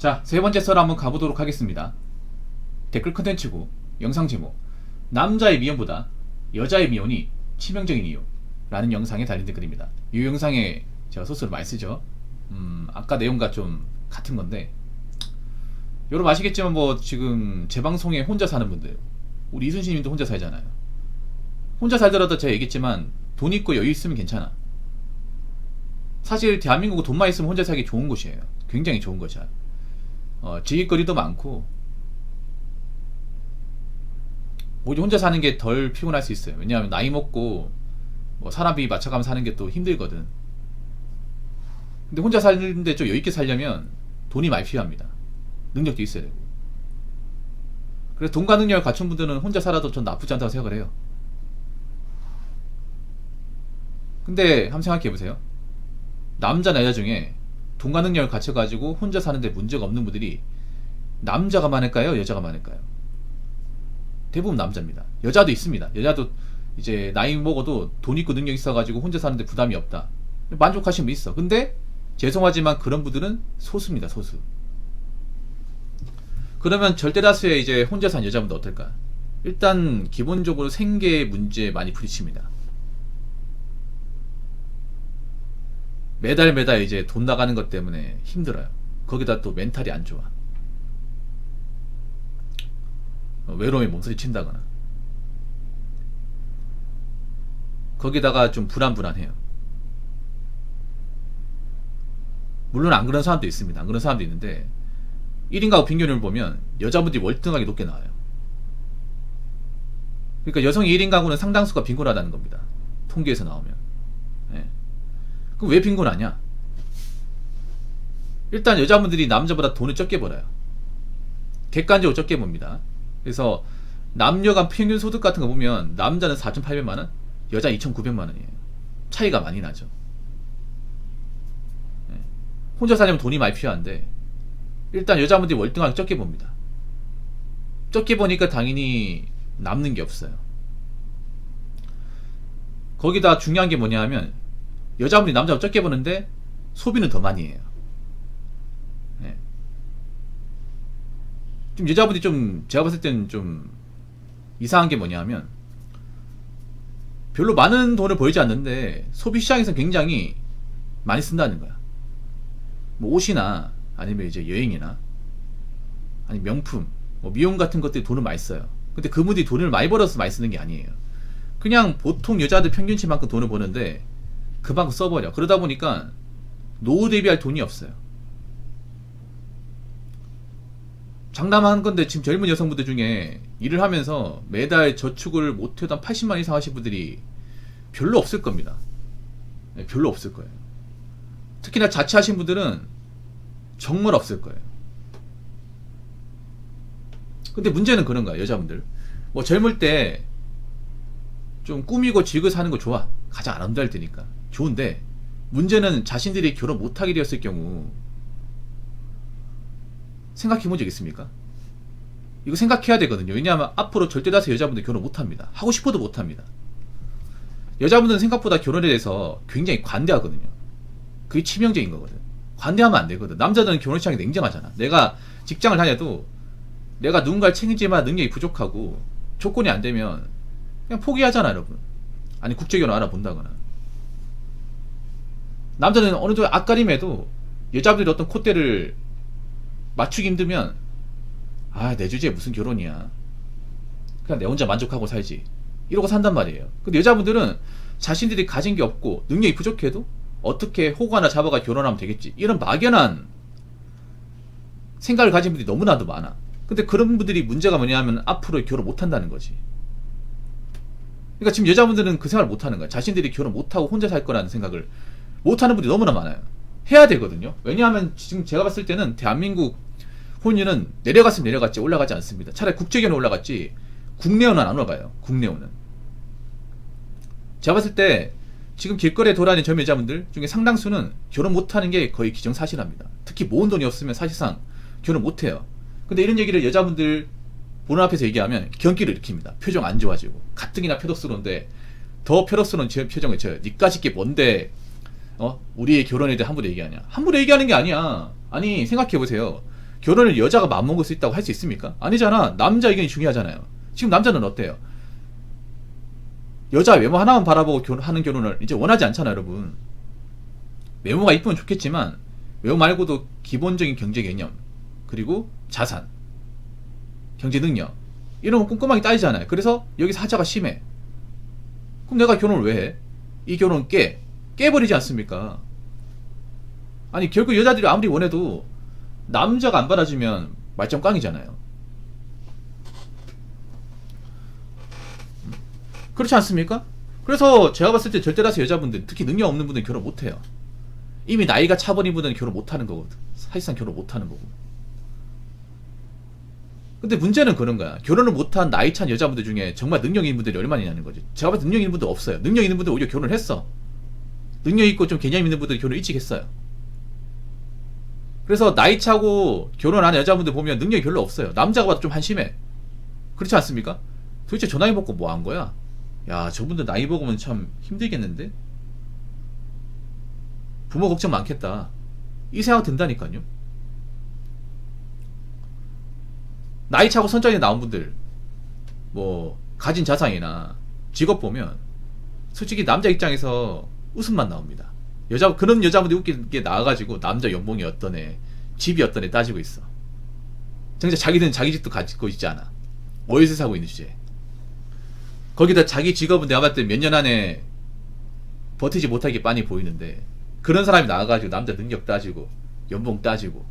자, 세 번째 썰 한번 가보도록 하겠습니다. 댓글 컨텐츠고 영상 제목: 남자의 미연보다 여자의 미연이 치명적인 이유 라는 영상에 달린 댓글입니다. 이 영상에 제가 소스를 많이 쓰죠. 아까 내용과 좀 같은 건데, 여러분 아시겠지만 뭐 지금 제 방송에 혼자 사는 분들, 우리 이순신님도 혼자 살잖아요. 혼자 살더라도 제가 얘기했지만 돈 있고 여유 있으면 괜찮아. 사실 대한민국은 돈만 있으면 혼자 살기 좋은 곳이에요. 굉장히 좋은 곳이야. 즐길거리도 많고, 오히려 혼자 사는 게 덜 피곤할 수 있어요. 왜냐하면 나이 먹고 뭐 사람이 맞춰가면서 사는 게 또 힘들거든. 근데 혼자 사는데 좀 여유있게 살려면 돈이 많이 필요합니다. 능력도 있어야 되고. 그래서 돈과 능력을 갖춘 분들은 혼자 살아도 전 나쁘지 않다고 생각을 해요. 근데 한번 생각해보세요. 남자나 여자 중에 돈과 능력을 갖춰가지고 혼자 사는데 문제가 없는 분들이 남자가 많을까요? 여자가 많을까요? 대부분 남자입니다. 여자도 있습니다. 여자도 이제 나이 먹어도 돈 있고 능력 있어가지고 혼자 사는데 부담이 없다, 만족하시는 분 있어. 근데 죄송하지만 그런 분들은 소수입니다. 소수. 그러면 절대다수의 이제 혼자 사는 여자분들 어떨까? 일단 기본적으로 생계 문제에 많이 부딪힙니다. 매달 이제 돈 나가는 것 때문에 힘들어요. 거기다 또 멘탈이 안 좋아. 외로움에 몸서리 친다거나, 거기다가 좀 불안해요. 물론 안 그런 사람도 있습니다. 안 그런 사람도 있는데 1인 가구 평균을 보면 여자분들이 월등하게 높게 나와요. 그러니까 여성이 1인 가구는 상당수가 빈곤하다는 겁니다. 통계에서 나오면. 네. 그럼 왜 빈곤하냐? 일단 여자분들이 남자보다 돈을 적게 벌어요. 객관적으로 적게 봅니다. 그래서 남녀 간 평균 소득 같은 거 보면 남자는 4,800만원, 여자 2,900만원이에요. 차이가 많이 나죠. 네. 혼자 살려면 돈이 많이 필요한데 일단 여자분들이 월등하게 적게 봅니다. 적게 보니까 당연히 남는 게 없어요. 거기다 중요한 게 뭐냐 하면 여자분들이 남자보다 적게 보는데 소비는 더 많이 해요. 네. 좀 여자분들이 좀 제가 봤을 때는 좀 이상한 게 뭐냐 하면 별로 많은 돈을 벌지 않는데 소비 시장에서 굉장히 많이 쓴다는 거야. 뭐 옷이나 아니면 이제 여행이나 아니 명품, 뭐 미용 같은 것들이 돈을 많이 써요. 근데 그분들이 돈을 많이 벌어서 많이 쓰는 게 아니에요. 그냥 보통 여자들 평균치만큼 돈을 버는데 그만큼 써버려. 그러다 보니까 노후 대비할 돈이 없어요. 장담하는 건데 지금 젊은 여성분들 중에 일을 하면서 매달 저축을 못해도 한 80만 이상 하신 분들이 별로 없을 겁니다. 네, 별로 없을 거예요. 특히나 자취하신 분들은 정말 없을 거예요. 근데 문제는 그런 거야. 여자분들 뭐 젊을 때 좀 꾸미고 즐겨 사는 거 좋아. 가장 아름다울 때니까 좋은데, 문제는 자신들이 결혼 못하게 되었을 경우 생각해 본 적 있습니까? 이거 생각해야 되거든요. 왜냐하면 앞으로 절대다수 여자분들 결혼 못합니다. 하고 싶어도 못합니다. 여자분들은 생각보다 결혼에 대해서 굉장히 관대하거든요. 그게 치명적인 거거든. 관대하면 안 되거든. 남자들은 결혼 시장이 냉정하잖아. 내가 직장을 다녀도 내가 누군가를 책임지만 능력이 부족하고 조건이 안 되면 그냥 포기하잖아, 여러분. 아니 국제결혼 알아본다거나. 남자는 어느 정도 앞가림해도 여자분들이 어떤 콧대를 맞추기 힘들면 내 주제에 무슨 결혼이야, 그냥 내 혼자 만족하고 살지, 이러고 산단 말이에요. 근데 여자분들은 자신들이 가진 게 없고 능력이 부족해도 어떻게 호구 하나 잡아가 결혼하면 되겠지, 이런 막연한 생각을 가진 분들이 너무나도 많아. 근데 그런 분들이 문제가 뭐냐 하면 앞으로 결혼 못한다는 거지. 그러니까 지금 여자분들은 그 생각을 못하는 거야. 자신들이 결혼 못하고 혼자 살 거라는 생각을 못하는 분들이 너무나 많아요. 해야 되거든요. 왜냐하면 지금 제가 봤을 때는 대한민국 혼인은 내려갔으면 내려갔지 올라가지 않습니다. 차라리 국제결혼 올라갔지 국내혼은 안 올라가요. 국내혼은. 제가 봤을 때 지금 길거리에 돌아다니는 젊은 여자분들 중에 상당수는 결혼 못하는 게 거의 기정사실합니다. 특히 모은 돈이 없으면 사실상 결혼 못해요. 근데 이런 얘기를 여자분들 보는 앞에서 얘기하면 경기를 일으킵니다. 표정 안 좋아지고 가뜩이나 표독스러운데 더 표독스러운 제 표정을 쳐요. 니까짓 게 뭔데 우리의 결혼에 대해 함부로 얘기하냐. 함부로 얘기하는 게 아니야. 아니 생각해보세요. 결혼을 여자가 마음먹을 수 있다고 할 수 있습니까? 아니잖아. 남자 의견이 중요하잖아요. 지금 남자는 어때요? 여자 외모 하나만 바라보고 하는 결혼을 이제 원하지 않잖아요, 여러분. 외모가 이쁘면 좋겠지만 외모 말고도 기본적인 경제 개념, 그리고 자산, 경제 능력 이런 거 꼼꼼하게 따지잖아요. 그래서 여기서 하자가 심해. 그럼 내가 결혼을 왜 해? 이 결혼 깨버리지 않습니까? 아니 결국 여자들이 아무리 원해도 남자가 안 받아주면 말짱 꽝이잖아요. 그렇지 않습니까? 그래서 제가 봤을 때 절대 다수 여자분들, 특히 능력 없는 분들은 결혼 못해요. 이미 나이가 차버린 분들은 결혼 못하는 거거든. 사실상 결혼 못하는 거고. 근데 문제는 그런 거야. 결혼을 못한 나이 찬 여자분들 중에 정말 능력 있는 분들이 얼마나 있냐는 거지. 제가 봤을 때 능력 있는 분들 없어요. 능력 있는 분들 오히려 결혼을 했어. 능력 있고 좀 개념 있는 분들 결혼 일찍 했어요. 그래서 나이 차고 결혼하는 여자분들 보면 능력이 별로 없어요. 남자가 봐도 좀 한심해. 그렇지 않습니까? 도대체 저 나이 먹고 뭐 한 거야? 야, 저분들 나이 먹으면 참 힘들겠는데? 부모 걱정 많겠다. 이 생각 든다니까요. 나이 차고 선장에 나온 분들, 뭐 가진 자산이나 직업 보면 솔직히 남자 입장에서 웃음만 나옵니다. 그런 여자분들이 웃긴 게 나와가지고 남자 연봉이 어떠네, 집이 어떠네 따지고 있어. 정작 자기는 자기 집도 가지고 있지 않아. 오해서 사고 있는 주제에. 거기다 자기 직업은 내가 봤을 때 몇 년 안에 버티지 못하게 빤히 보이는데, 그런 사람이 나와가지고 남자 능력 따지고 연봉 따지고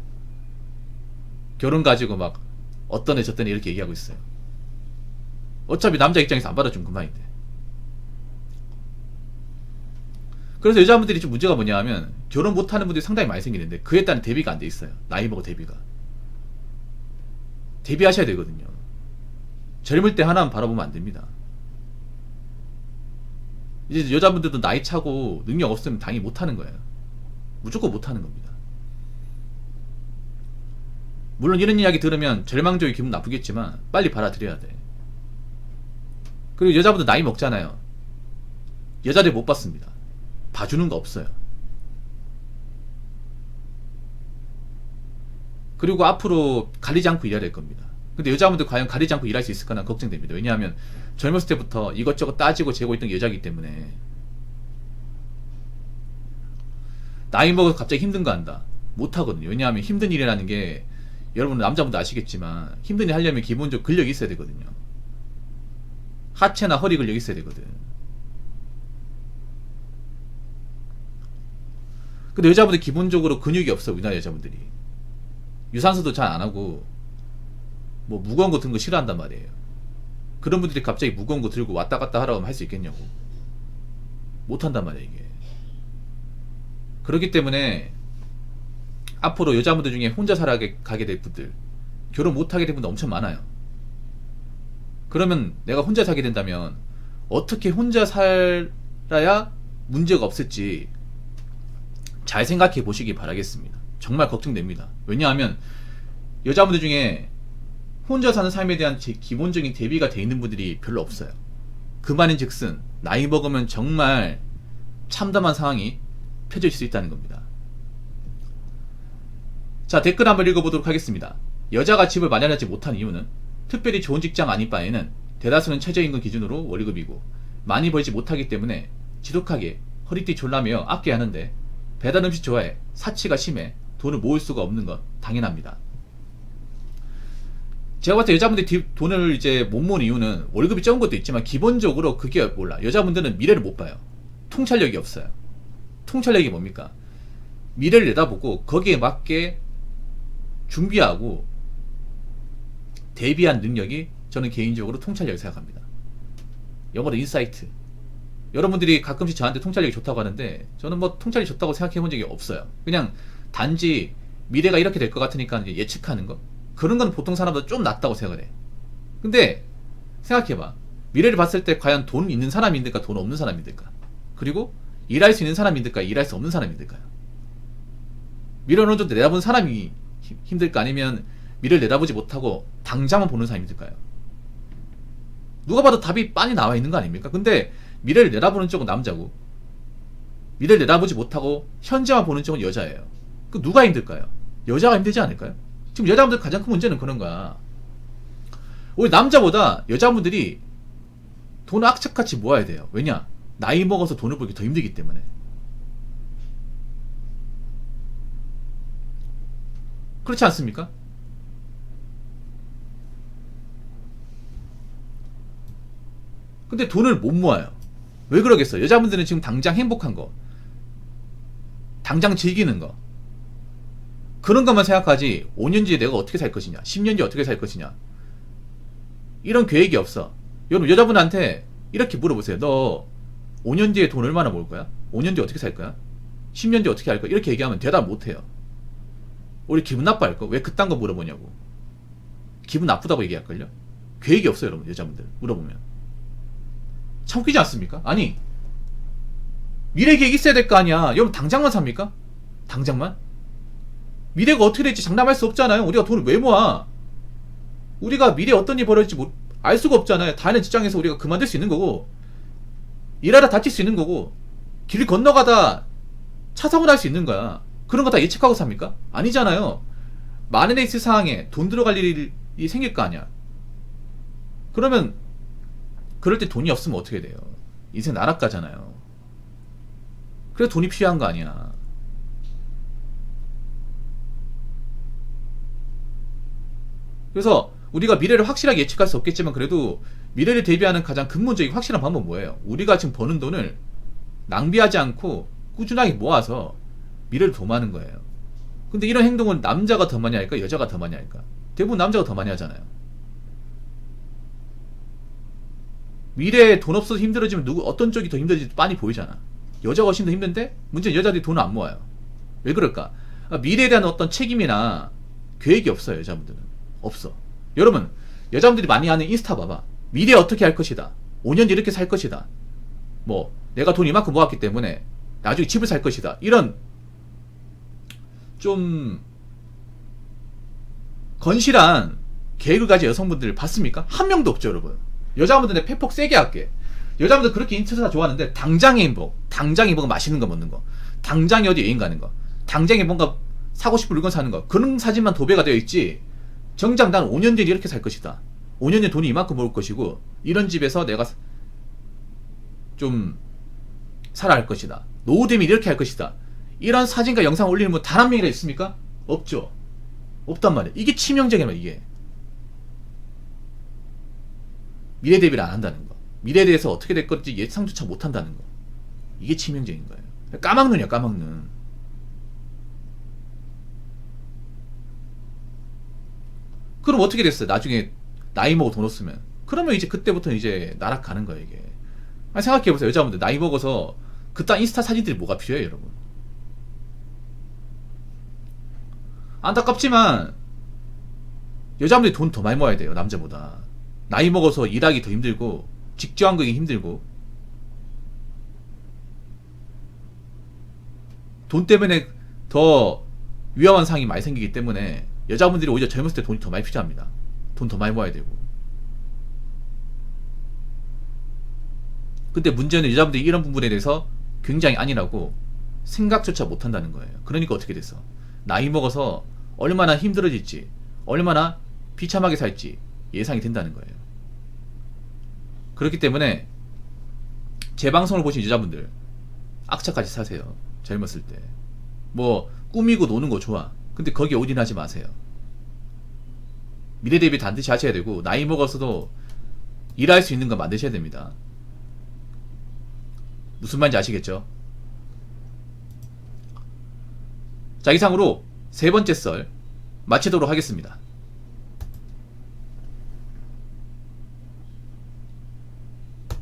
결혼 가지고 막 어떤 애 저떤 애 이렇게 얘기하고 있어요. 어차피 남자 입장에서 안 받아주면 그만인데. 그래서 여자분들이 좀 문제가 뭐냐 하면 결혼 못하는 분들이 상당히 많이 생기는데 그에 따른 대비가 안 돼 있어요. 나이 먹어 대비가. 대비하셔야 되거든요. 젊을 때 하나만 바라보면 안 됩니다. 이제 여자분들도 나이 차고 능력 없으면 당연히 못하는 거예요. 무조건 못하는 겁니다. 물론 이런 이야기 들으면 절망적인 기분 나쁘겠지만 빨리 받아들여야 돼. 그리고 여자분들 나이 먹잖아요. 여자들 못 받습니다. 봐주는 거 없어요. 그리고 앞으로 가리지 않고 일해야 될 겁니다. 근데 여자분들 과연 가리지 않고 일할 수 있을까는 걱정됩니다. 왜냐하면 젊었을 때부터 이것저것 따지고 재고 있던 게 여자이기 때문에. 나이 먹어서 갑자기 힘든 거 한다. 못하거든요. 왜냐하면 힘든 일이라는 게 여러분 남자분도 아시겠지만 힘든 일 하려면 기본적으로 근력이 있어야 되거든요. 하체나 허리 근력이 있어야 되거든. 근데 여자분들 기본적으로 근육이 없어. 우리나라 여자분들이 유산소도 잘 안하고 뭐 무거운 거 드는 거 싫어한단 말이에요. 그런 분들이 갑자기 무거운 거 들고 왔다 갔다 하라고 하면 할 수 있겠냐고. 못한단 말이에요 이게. 그렇기 때문에 앞으로 여자분들 중에 혼자 살아가게 될 분들, 결혼 못하게 될 분들 엄청 많아요. 그러면 내가 혼자 살게 된다면 어떻게 혼자 살아야 문제가 없을지 잘 생각해 보시기 바라겠습니다. 정말 걱정됩니다. 왜냐하면 여자분들 중에 혼자 사는 삶에 대한 기본적인 대비가 돼 있는 분들이 별로 없어요. 그 말인즉슨 나이 먹으면 정말 참담한 상황이 펼쳐질 수 있다는 겁니다. 자, 댓글 한번 읽어보도록 하겠습니다. 여자가 집을 마련하지 못한 이유는 특별히 좋은 직장 아닌 바에는 대다수는 최저임금 기준으로 월급이고 많이 벌지 못하기 때문에 지독하게 허리띠 졸라매어 아껴야 하는데 배달 음식 좋아해 사치가 심해 돈을 모을 수가 없는 건 당연합니다. 제가 봤을 때 여자분들이 돈을 이제 못 모으는 이유는 월급이 적은 것도 있지만 기본적으로 그게 몰라. 여자분들은 미래를 못 봐요. 통찰력이 없어요. 통찰력이 뭡니까? 미래를 내다보고 거기에 맞게 준비하고 대비한 능력이 저는 개인적으로 통찰력이라고 생각합니다. 영어로 인사이트. 여러분들이 가끔씩 저한테 통찰력이 좋다고 하는데 저는 뭐 통찰력이 좋다고 생각해 본 적이 없어요. 그냥 단지 미래가 이렇게 될 것 같으니까 이제 예측하는 거, 그런 건 보통 사람보다 좀 낫다고 생각을 해. 근데 생각해봐. 미래를 봤을 때 과연 돈 있는 사람인들까 돈 없는 사람인들까, 그리고 일할 수 있는 사람인들까 일할 수 없는 사람인들까요? 미래를 어느 정도 내다보는 사람이 힘들까, 아니면 미래를 내다보지 못하고 당장만 보는 사람이 힘들까요? 누가 봐도 답이 빤히 나와 있는 거 아닙니까? 근데 미래를 내다보는 쪽은 남자고 미래를 내다보지 못하고 현재만 보는 쪽은 여자예요. 그 누가 힘들까요? 여자가 힘들지 않을까요? 지금 여자분들 가장 큰 문제는 그런 거야. 우리 남자보다 여자분들이 돈을 악착같이 모아야 돼요. 왜냐? 나이 먹어서 돈을 벌기 더 힘들기 때문에. 그렇지 않습니까? 근데 돈을 못 모아요. 왜 그러겠어? 여자분들은 지금 당장 행복한 거, 당장 즐기는 거, 그런 것만 생각하지 5년 뒤에 내가 어떻게 살 것이냐, 10년 뒤에 어떻게 살 것이냐, 이런 계획이 없어. 여러분, 여자분한테 이렇게 물어보세요. 너 5년 뒤에 돈 얼마나 모을 거야? 5년 뒤에 어떻게 살 거야? 10년 뒤에 어떻게 할 거야? 이렇게 얘기하면 대답 못 해요. 우리 기분 나빠할 거. 왜 그딴 거 물어보냐고. 기분 나쁘다고 얘기할걸요? 계획이 없어요, 여러분. 여자분들 물어보면. 참 웃기지 않습니까? 아니, 미래 계획 있어야 될 거 아니야. 여러분, 당장만 삽니까? 당장만? 미래가 어떻게 될지 장담할 수 없잖아요. 우리가 돈을 왜 모아? 우리가 미래에 어떤 일이 벌어질지 알 수가 없잖아요. 다른 직장에서 우리가 그만둘 수 있는 거고, 일하다 다칠 수 있는 거고, 길 건너가다 차 사고 날 수 있는 거야. 그런 거 다 예측하고 삽니까? 아니잖아요. 만연에 있을 상황에 돈 들어갈 일이 생길 거 아니야. 그러면 그럴 때 돈이 없으면 어떻게 돼요? 인생 나락가잖아요. 그래서 돈이 필요한 거 아니야. 그래서 우리가 미래를 확실하게 예측할 수 없겠지만 그래도 미래를 대비하는 가장 근본적인 확실한 방법은 뭐예요? 우리가 지금 버는 돈을 낭비하지 않고 꾸준하게 모아서 미래를 도모하는 거예요. 근데 이런 행동은 남자가 더 많이 할까? 여자가 더 많이 할까? 대부분 남자가 더 많이 하잖아요. 미래에 돈 없어서 힘들어지면 어떤 쪽이 더 힘들어질지 빤히 보이잖아. 여자가 훨씬 더 힘든데 문제는 여자들이 돈을 안 모아요. 왜 그럴까? 미래에 대한 어떤 책임이나 계획이 없어요. 여자분들은 없어. 여러분, 여자분들이 많이 하는 인스타 봐봐. 미래에 어떻게 할 것이다, 5년 뒤 이렇게 살 것이다, 뭐 내가 돈 이만큼 모았기 때문에 나중에 집을 살 것이다, 이런 좀 건실한 계획을 가진 여성분들 봤습니까? 한 명도 없죠. 여러분, 여자분들한테 팩폭 세게 할게. 여자분들 그렇게 인스타 좋아하는데 당장의 행복, 당장의 행복은 맛있는 거 먹는 거, 당장에 어디 여행 가는 거, 당장에 뭔가 사고 싶은 물건 사는 거, 그런 사진만 도배가 되어 있지, 정작 난 5년 뒤에 이렇게 살 것이다, 5년 뒤에 돈이 이만큼 모을 것이고 이런 집에서 내가 좀 살아갈 것이다, 노후 되면 이렇게 할 것이다, 이런 사진과 영상 올리는 분 단 한 명이라 있습니까? 없죠. 없단 말이에요. 이게 치명적인 말이에요. 이게 미래 대비를 안 한다는 거, 미래에 대해서 어떻게 될 건지 예상조차 못 한다는 거, 이게 치명적인 거예요. 까막눈이야, 까막눈. 그럼 어떻게 됐어요? 나중에 나이 먹어 돈 없으면. 그러면 이제 그때부터 이제 나락가는 거예요, 이게. 아니, 생각해보세요. 여자분들 나이 먹어서 그딴 인스타 사진들이 뭐가 필요해요, 여러분? 안타깝지만 여자분들이 돈 더 많이 모아야 돼요, 남자보다. 나이 먹어서 일하기 더 힘들고 직장 가기 힘들고 돈 때문에 더 위험한 상황이 많이 생기기 때문에 여자분들이 오히려 젊었을 때 돈이 더 많이 필요합니다. 돈 더 많이 모아야 되고. 근데 문제는 여자분들이 이런 부분에 대해서 굉장히 안일하고 생각조차 못한다는 거예요. 그러니까 어떻게 됐어? 나이 먹어서 얼마나 힘들어질지, 얼마나 비참하게 살지 예상이 된다는 거예요. 그렇기 때문에 제 방송을 보신 여자분들 악착같이 사세요. 젊었을 때. 뭐 꾸미고 노는 거 좋아. 근데 거기에 올인하지 마세요. 미래 대비 반드시 하셔야 되고, 나이 먹어서도 일할 수 있는 거 만드셔야 됩니다. 무슨 말인지 아시겠죠? 자, 이상으로 세 번째 썰 마치도록 하겠습니다.